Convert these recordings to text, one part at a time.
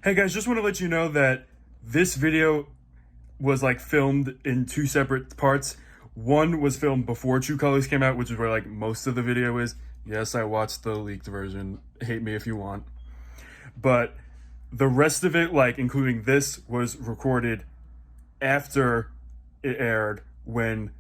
Hey guys, just want to let you know that this video was like filmed in two separate parts. One was filmed before True Colors came out, which is where like most of the video is. Yes, I watched the leaked version. Hate me if you want. But the rest of it, like including this, was recorded after it aired when,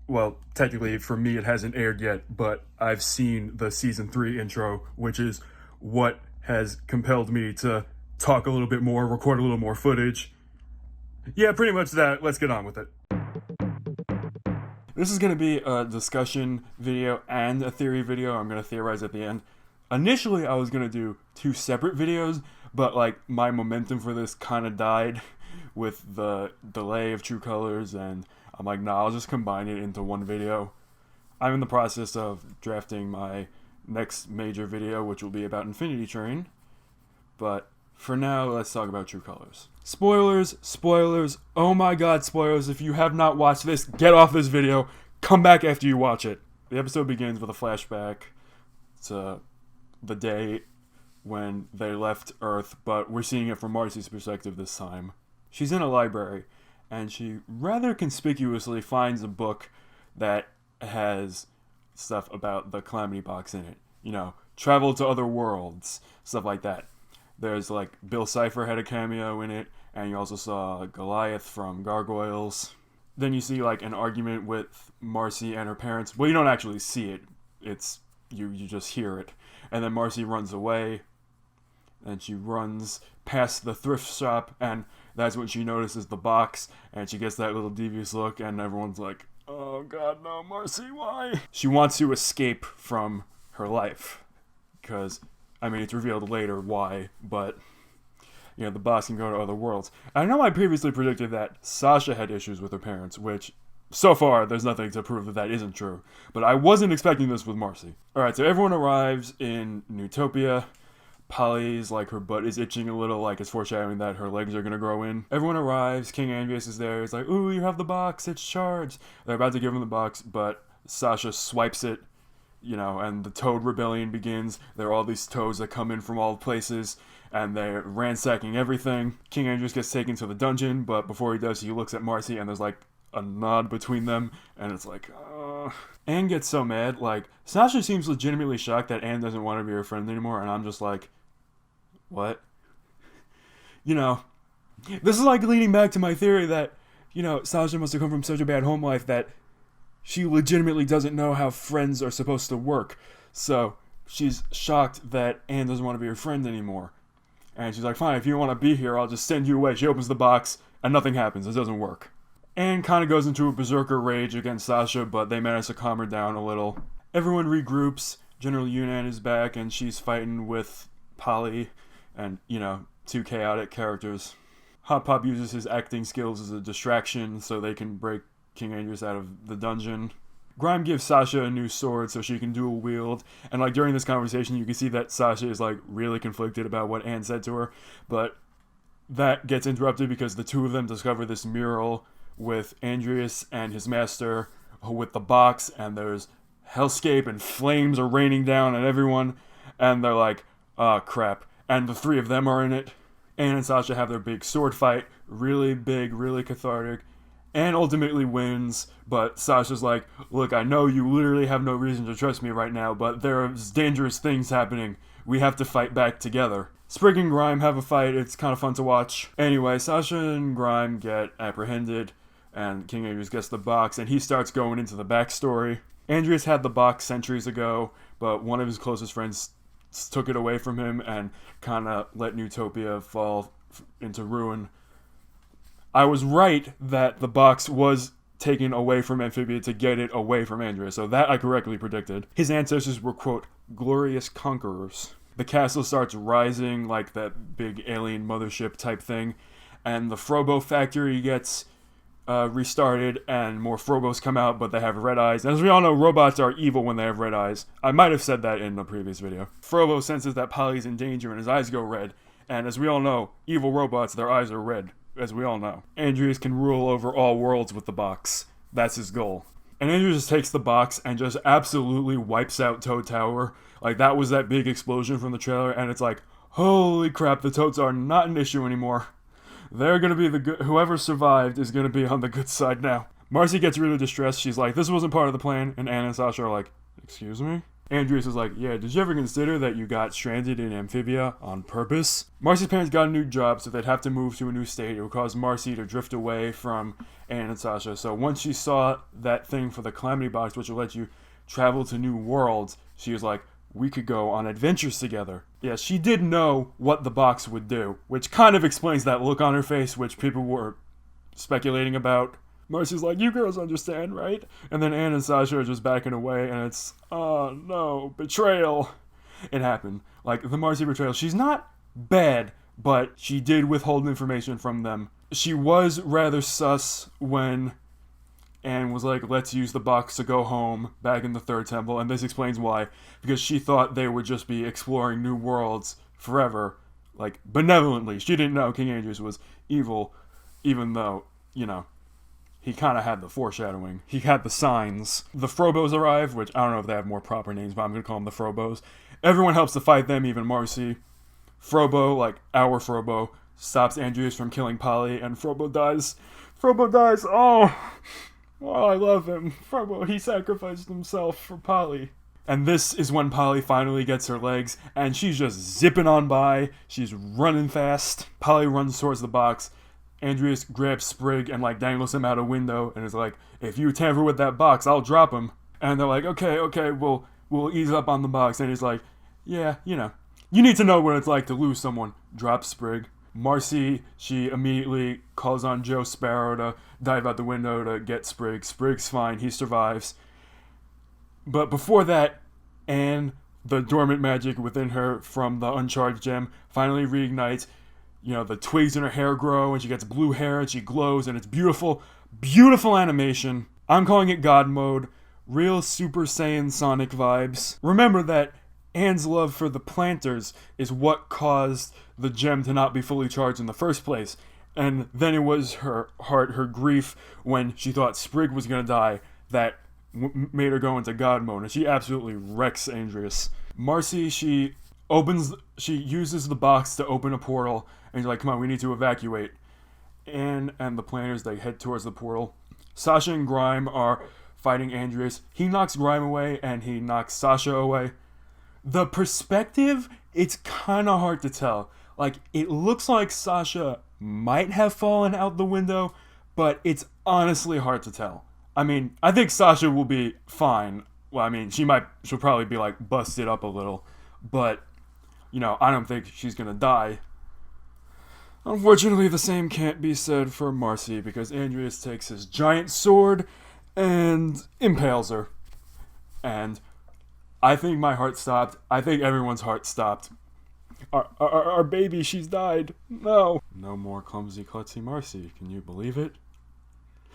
well, technically for me it hasn't aired yet, but I've seen the season 3 intro, which is what has compelled me to talk a little bit more, record a little more footage. Yeah, pretty much that. Let's get on with it. This is going to be a discussion video and a theory video. I'm going to theorize at the end. Initially, I was going to do two separate videos, but like my momentum for this kind of died with the delay of True Colors, and I'm like, nah, I'll just combine it into one video. I'm in the process of drafting my next major video, which will be about Infinity Train, but for now, let's talk about True Colors. Spoilers, oh my god, spoilers. If you have not watched this, get off this video, come back after you watch it. The episode begins with a flashback to the day when they left Earth, but we're seeing it from Marcy's perspective this time. She's in a library, and she rather conspicuously finds a book that has stuff about the Calamity Box in it. You know, travel to other worlds, stuff like that. There's like Bill Cipher had a cameo in it, and you also saw Goliath from Gargoyles. Then you see like an argument with Marcy and her parents. Well, you don't actually see it. It's you just hear it. And then Marcy runs away, and she runs past the thrift shop, and that's when she notices the box, and she gets that little devious look, and everyone's like, oh god, no, Marcy, why? She wants to escape from her life, because I mean, it's revealed later why, but, you know, the boss can go to other worlds. I know I previously predicted that Sasha had issues with her parents, which, so far, there's nothing to prove that that isn't true. But I wasn't expecting this with Marcy. Alright, so everyone arrives in Newtopia. Polly's, like, her butt is itching a little, like, it's foreshadowing that her legs are gonna grow in. Everyone arrives, King Andreas is there, he's like, ooh, you have the box, it's charged. They're about to give him the box, but Sasha swipes it. You know, and the Toad Rebellion begins. There are all these toads that come in from all places, and they're ransacking everything. King Andreas gets taken to the dungeon, but before he does, he looks at Marcy, and there's like a nod between them, and it's like, Anne gets so mad. Like, Sasha seems legitimately shocked that Anne doesn't want to be her friend anymore, and I'm just like, what? You know, this is like leading back to my theory that, you know, Sasha must have come from such a bad home life that she legitimately doesn't know how friends are supposed to work. So she's shocked that Anne doesn't want to be her friend anymore. And she's like, fine, if you don't want to be here, I'll just send you away. She opens the box, and nothing happens. It doesn't work. Anne kind of goes into a berserker rage against Sasha, but they manage to calm her down a little. Everyone regroups. General Yunnan is back, and she's fighting with Polly and, you know, two chaotic characters. Hot Pop uses his acting skills as a distraction so they can break King Andreas out of the dungeon. Grime gives Sasha a new sword so she can dual wield, and like during this conversation you can see that Sasha is like really conflicted about what Anne said to her, but that gets interrupted because the two of them discover this mural with Andreas and his master with the box, and there's hellscape and flames are raining down on everyone, and they're like, oh crap, and the three of them are in it. Anne and Sasha have their big sword fight, really big, really cathartic. Anne ultimately wins, but Sasha's like, look, I know you literally have no reason to trust me right now, but there's dangerous things happening. We have to fight back together. Sprig and Grime have a fight. It's kind of fun to watch. Anyway, Sasha and Grime get apprehended, and King Andreas gets the box, and he starts going into the backstory. Andreas had the box centuries ago, but one of his closest friends took it away from him and kind of let Newtopia fall into ruin. I was right that the box was taken away from Amphibia to get it away from Andreas, so that I correctly predicted. His ancestors were, quote, glorious conquerors. The castle starts rising like that big alien mothership type thing, and the Frobo factory gets restarted, and more Frobos come out, but they have red eyes. And as we all know, robots are evil when they have red eyes. I might have said that in a previous video. Frobo senses that Polly's in danger, and his eyes go red. And as we all know, evil robots, their eyes are red. As we all know. Andreas can rule over all worlds with the box. That's his goal. And Andreas just takes the box and just absolutely wipes out Toad Tower. Like, that was that big explosion from the trailer, and it's like, Holy crap, the totes are not an issue anymore. They're gonna be the good. Whoever survived is gonna be on the good side now. Marcy gets really distressed. She's like, this wasn't part of the plan. And Anne and Sasha are like, excuse me? Andreas is like, yeah, did you ever consider that you got stranded in Amphibia on purpose? Marcy's parents got a new job, so they'd have to move to a new state. It would cause Marcy to drift away from Anne and Sasha. So once she saw that thing for the Calamity Box, which will let you travel to new worlds, she was like, we could go on adventures together. Yeah, she did know what the box would do, which kind of explains that look on her face, which people were speculating about. Marcy's like, you girls understand, right? And then Anne and Sasha are just backing away, and it's, oh no, betrayal. It happened. Like, the Marcy betrayal, she's not bad, but she did withhold information from them. She was rather sus when Anne was like, let's use the box to go home back in the third temple, and this explains why. Because she thought they would just be exploring new worlds forever, like, benevolently. She didn't know King Andreas was evil, even though, you know, he kind of had the foreshadowing. He had the signs. The Frobos arrive, which I don't know if they have more proper names, but I'm going to call them the Frobos. Everyone helps to fight them, even Marcy. Frobo, like our Frobo, stops Andreas from killing Polly, and Frobo dies. Frobo dies. Oh, I love him. Frobo, he sacrificed himself for Polly. And this is when Polly finally gets her legs, and she's just zipping on by. She's running fast. Polly runs towards the box. Andreas grabs Sprig and, like, dangles him out a window and is like, if you tamper with that box, I'll drop him. And they're like, okay, we'll ease up on the box. And he's like, yeah, you know, you need to know what it's like to lose someone. Drop Sprig. Marcy, she immediately calls on Joe Sparrow to dive out the window to get Sprig. Sprig's fine. He survives. But before that, Anne, the dormant magic within her from the uncharged gem, finally reignites. You know, the twigs in her hair grow, and she gets blue hair, and she glows, and it's beautiful, beautiful animation. I'm calling it God mode. Real Super Saiyan Sonic vibes. Remember that Anne's love for the planters is what caused the gem to not be fully charged in the first place. And then it was her heart, her grief, when she thought Sprig was going to die, that made her go into God mode, and she absolutely wrecks Andreas. Marcy, she uses the box to open a portal, and you're like, come on, we need to evacuate. Anne and the planners, they head towards the portal. Sasha and Grime are fighting Andreas. He knocks Grime away, and he knocks Sasha away. The perspective, it's kind of hard to tell. Like, it looks like Sasha might have fallen out the window, but it's honestly hard to tell. I mean, I think Sasha will be fine. Well, I mean, she'll probably be, like, busted up a little, but, you know, I don't think she's gonna die. Unfortunately, the same can't be said for Marcy, because Andreas takes his giant sword and impales her. And I think my heart stopped. I think everyone's heart stopped. Our baby, she's died. No. No more clumsy, klutzy Marcy. Can you believe it?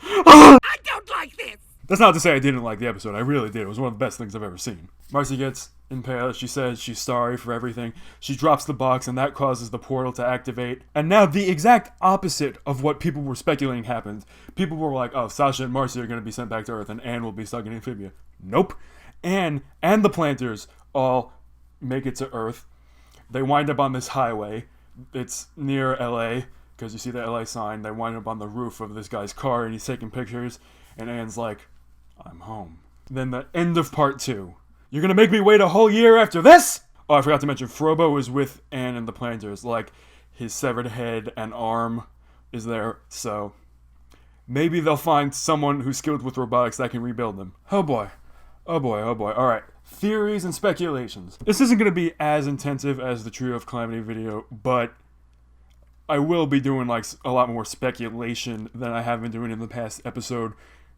I don't like this! That's not to say I didn't like the episode. I really did. It was one of the best things I've ever seen. Marcy gets impaled. She says she's sorry for everything. She drops the box, and that causes the portal to activate. And now the exact opposite of what people were speculating happened. People were like, oh, Sasha and Marcy are going to be sent back to Earth, and Anne will be stuck in Amphibia. Nope. Anne and the planters all make it to Earth. They wind up on this highway. It's near LA, because you see the LA sign. They wind up on the roof of this guy's car, and he's taking pictures. And Anne's like, I'm home. Then the end of part 2. You're gonna make me wait a whole year after this? Oh, I forgot to mention, Frobo is with Anne and the planters. Like, his severed head and arm is there, so maybe they'll find someone who's skilled with robotics that can rebuild them. Oh boy. Alright, theories and speculations. This isn't gonna be as intensive as the Trio of Calamity video, but I will be doing, like, a lot more speculation than I have been doing in the past episode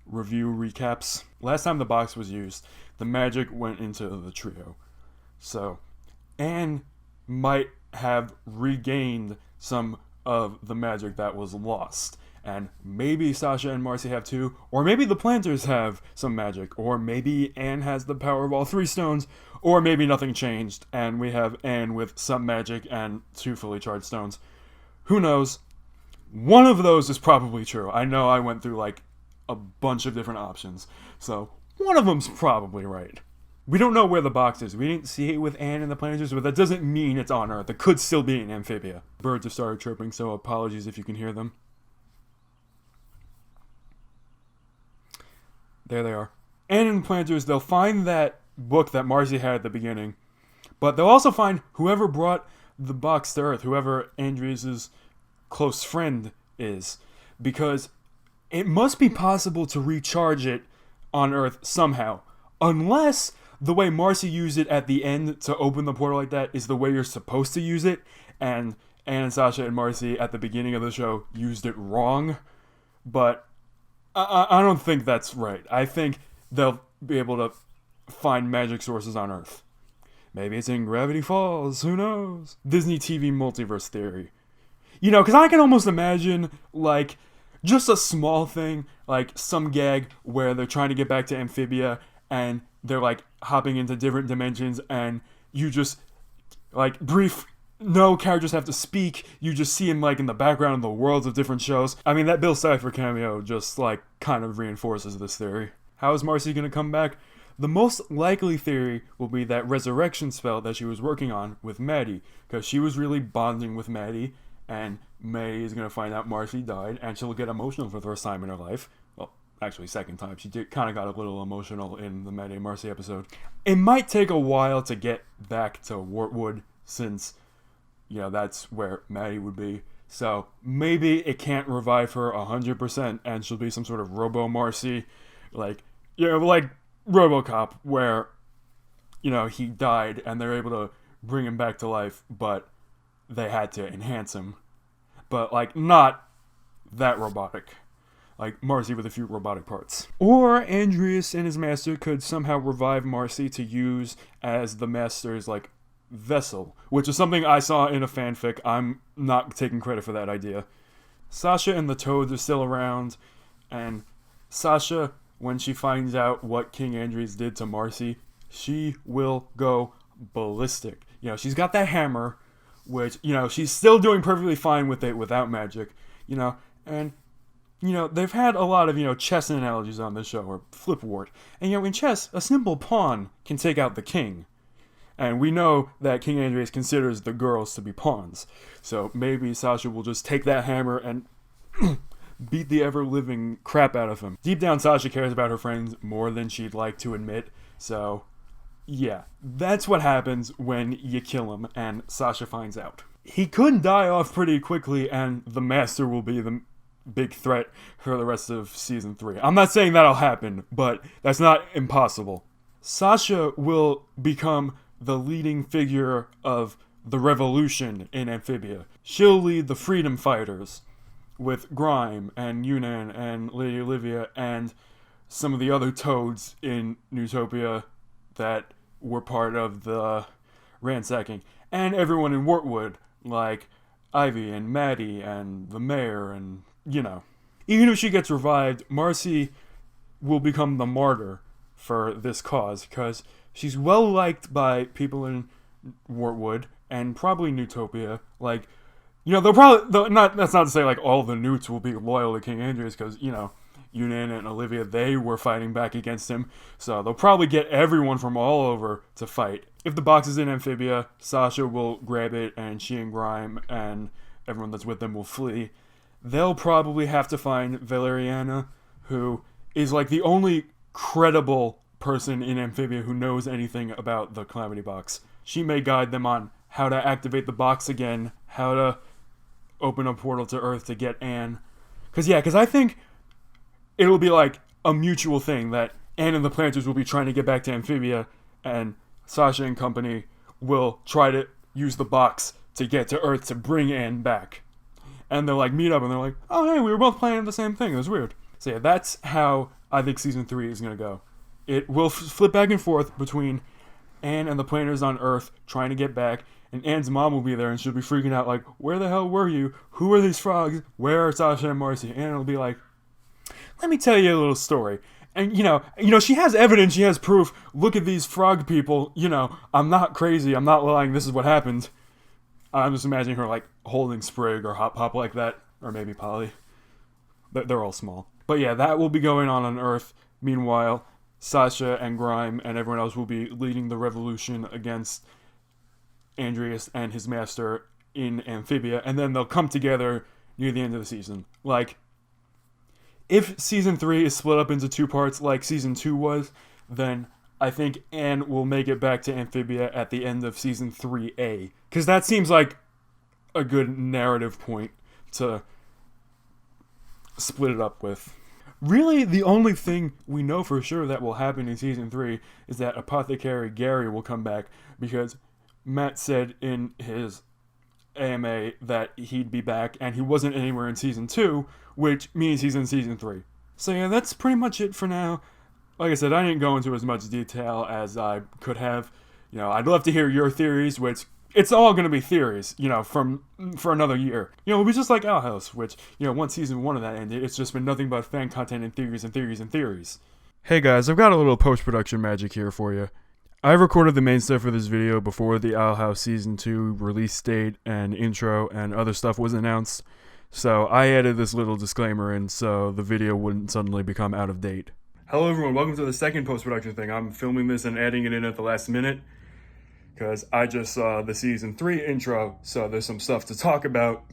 review recaps. Last time the box was used, the magic went into the trio. So, Anne might have regained some of the magic that was lost. And maybe Sasha and Marcy have too, or maybe the planters have some magic, or maybe Anne has the power of all 3 stones, or maybe nothing changed, and we have Anne with some magic and 2 fully charged stones. Who knows? One of those is probably true. I know I went through, like, a bunch of different options, so one of them's probably right. We don't know where the box is. We didn't see it with Anne and the Planters, but that doesn't mean it's on Earth. It could still be in Amphibia. Birds have started chirping, so apologies if you can hear them. There they are. Anne and the Planters, they'll find that book that Marcy had at the beginning, but they'll also find whoever brought the box to Earth, whoever Andreas' close friend is, because it must be possible to recharge it on Earth somehow, unless the way Marcy used it at the end to open the portal like that is the way you're supposed to use it, and Anne and Sasha and Marcy at the beginning of the show used it wrong, but I don't think that's right. I think they'll be able to find magic sources on Earth. Maybe it's in Gravity Falls, who knows? Disney TV multiverse theory. Because I can almost imagine, like, just a small thing, like some gag where they're trying to get back to Amphibia and they're, like, hopping into different dimensions and you just, like, no characters have to speak. You just see him, like, in the background of the worlds of different shows. I mean, that Bill Cipher cameo just, like, kind of reinforces this theory. How is Marcy going to come back? The most likely theory will be that resurrection spell that she was working on with Maddie, because she was really bonding with Maddie, and Maddie is going to find out Marcy died, and she'll get emotional for the first time in her life. Well, actually, second time. She kind of got a little emotional in the Maddie and Marcy episode. It might take a while to get back to Wartwood, since, that's where Maddie would be. So maybe it can't revive her 100%, and she'll be some sort of Robo-Marcy, like RoboCop, where, he died and they're able to bring him back to life, but they had to enhance him. But, like, not that robotic. Like, Marcy with a few robotic parts. Or Andreas and his master could somehow revive Marcy to use as the master's, like, vessel, which is something I saw in a fanfic. I'm not taking credit for that idea. Sasha and the Toads are still around, and Sasha, when she finds out what King Andreas did to Marcy, she will go ballistic. She's got that hammer, which, she's still doing perfectly fine with it without magic, and, they've had a lot of, chess analogies on this show, or flipwart, and, in chess, a simple pawn can take out the king, and we know that King Andreas considers the girls to be pawns, so maybe Sasha will just take that hammer and beat the ever-living crap out of him. Deep down, Sasha cares about her friends more than she'd like to admit, so yeah, that's what happens when you kill him, and Sasha finds out. He could die off pretty quickly, and the Master will be the big threat for the rest of Season 3. I'm not saying that'll happen, but that's not impossible. Sasha will become the leading figure of the revolution in Amphibia. She'll lead the freedom fighters, with Grime and Yunnan and Lady Olivia and some of the other Toads in Newtopia that were part of the ransacking, and everyone in Wartwood, like Ivy and Maddie and the mayor, and, Even if she gets revived, Marcy will become the martyr for this cause, because she's well liked by people in Wartwood, and probably Newtopia, like, they'll probably, that's not to say, like, all the Newts will be loyal to King Andreas, because, Yunnan and Olivia, they were fighting back against him, so they'll probably get everyone from all over to fight. If the box is in Amphibia, Sasha will grab it, and she and Grime and everyone that's with them will flee. They'll probably have to find Valeriana, who is, like, the only credible person in Amphibia who knows anything about the Calamity Box. She may guide them on how to activate the box again, how to open a portal to Earth to get Anne. Because I think it'll be like a mutual thing that Anne and the Planters will be trying to get back to Amphibia, and Sasha and company will try to use the box to get to Earth to bring Anne back. And they'll, like, meet up and they're like, oh, hey, we were both planning the same thing. It was weird. So yeah, that's how I think Season 3 is going to go. It will flip back and forth between Anne and the Planters on Earth trying to get back, and Anne's mom will be there and she'll be freaking out like, where the hell were you? Who are these frogs? Where are Sasha and Marcy? Anne will be like, let me tell you a little story. And, she has evidence, she has proof. Look at these frog people. I'm not crazy. I'm not lying. This is what happened. I'm just imagining her, like, holding Sprig or Hop Hop like that. Or maybe Polly. They're all small. But yeah, that will be going on Earth. Meanwhile, Sasha and Grime and everyone else will be leading the revolution against Andreas and his master in Amphibia, and then they'll come together near the end of the season. Like, if season 3 is split up into 2 parts like season 2 was, then I think Anne will make it back to Amphibia at the end of season 3A. Because that seems like a good narrative point to split it up with. Really, the only thing we know for sure that will happen in season 3 is that Apothecary Gary will come back, because Matt said in his AMA that he'd be back, and he wasn't anywhere in season 2, which means he's in season 3. So yeah, that's pretty much it for now. Like I said, I didn't go into as much detail as I could have. You know, I'd love to hear your theories, which it's all going to be theories, you know, for another year. You know, it'll be just like Owl House, which, you know, once season 1 of that ended, it's just been nothing but fan content and theories and theories and theories. Hey guys, I've got a little post-production magic here for you. I recorded the main stuff for this video before the Owl House Season 2 release date and intro and other stuff was announced, so I added this little disclaimer in so the video wouldn't suddenly become out of date. Hello everyone, welcome to the second post-production thing. I'm filming this and adding it in at the last minute, because I just saw the Season 3 intro, so there's some stuff to talk about.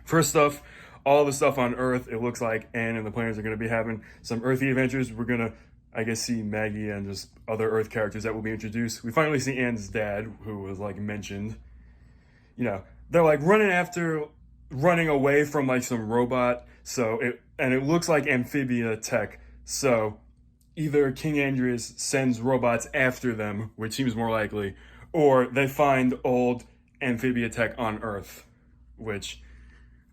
First off, all the stuff on Earth, it looks like Anne and the Planners are going to be having some earthy adventures. We're going to, I guess, see Maggie and just other Earth characters that will be introduced. We finally see Anne's dad, who was, like, mentioned. You know, they're, like, running away from, like, some robot, and it looks like Amphibia tech, so either King Andreas sends robots after them, which seems more likely, or they find old Amphibia tech on Earth, which,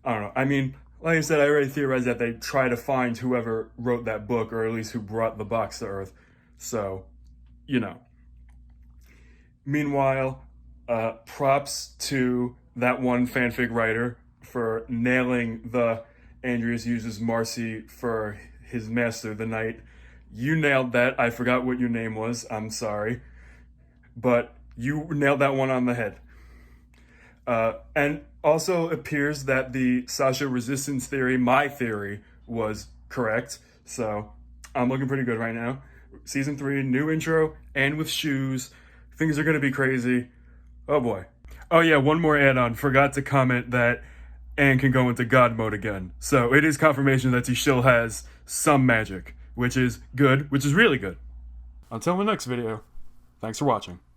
I don't know. I mean, like I said, I already theorized that they try to find whoever wrote that book, or at least who brought the box to Earth. So, you know. Meanwhile, props to that one fanfic writer for nailing the Andreas uses Marcy for his master, the knight. You nailed that. I forgot what your name was. I'm sorry. But you nailed that one on the head. And also appears that the Sasha resistance theory, my theory, was correct. So I'm looking pretty good right now. Season 3, new intro, and with shoes. Things are going to be crazy. Oh boy. Oh yeah, one more add-on. Forgot to comment that Anne can go into God mode again. So it is confirmation that she still has some magic, which is good, which is really good. Until the next video, thanks for watching.